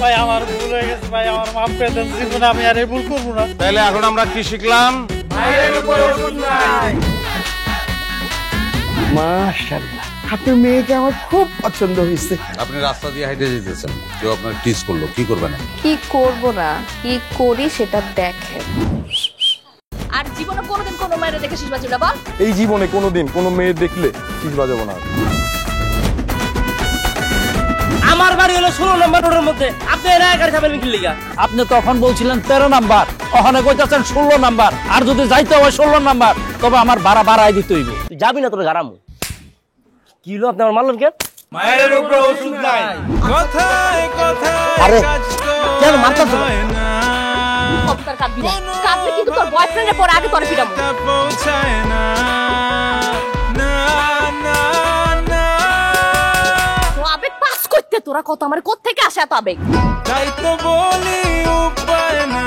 ভাই আমার ভুল হয়ে গেছে ভাই, আমার মাফ করে দেন, জীবনে আমি আর এই ভুল করবো না। তাহলে এখন আমরা কি শিখলাম? মাশাআল্লাহ, আপনার মেয়েকে আমার খুব পছন্দ হয়েছে। আপনি রাস্তা দিয়ে হাইটে যেতেছেন, কেউ আপনার টিজ করলো, কি করবেন? কি করব না, কি করি সেটা দেখেন। আর জীবনে কোনোদিন কোনো মেয়ের দেখে শেষ বাজবে না বল। এই জীবনে কোনোদিন কোনো মেয়ে দেখলে শীষ বাজাবো না। আমার বাড়ি হলো 16 নম্বর রোডের মধ্যে, আপনি এর গাড়ি খাবেন কি লিগা? আপনি তখন বলছিলেন 13 নাম্বার, ওখানে কইতাছেন 16 নাম্বার। আর যদি যাইতে হয় 16 নাম্বার, তবে আমার ভাড়া বাড়াই দিতে হইব। তুই যাবি না তোর গারামু? কি হলো আপনি আমার মারলেন কেন? মায়ের উপরে ওষুধ নাই। আরে কেন মারতাছ? কবুতর কাঁদবি না, কাঁদলে কিন্তু তোর বয়ফ্রেন্ডের পর আগে তোর পিটাবো। তো আবেগ পাস করতে তোরা কত আমার কোত্থেকে আসে এত আবেগ? তাই তো বলি উপায় না।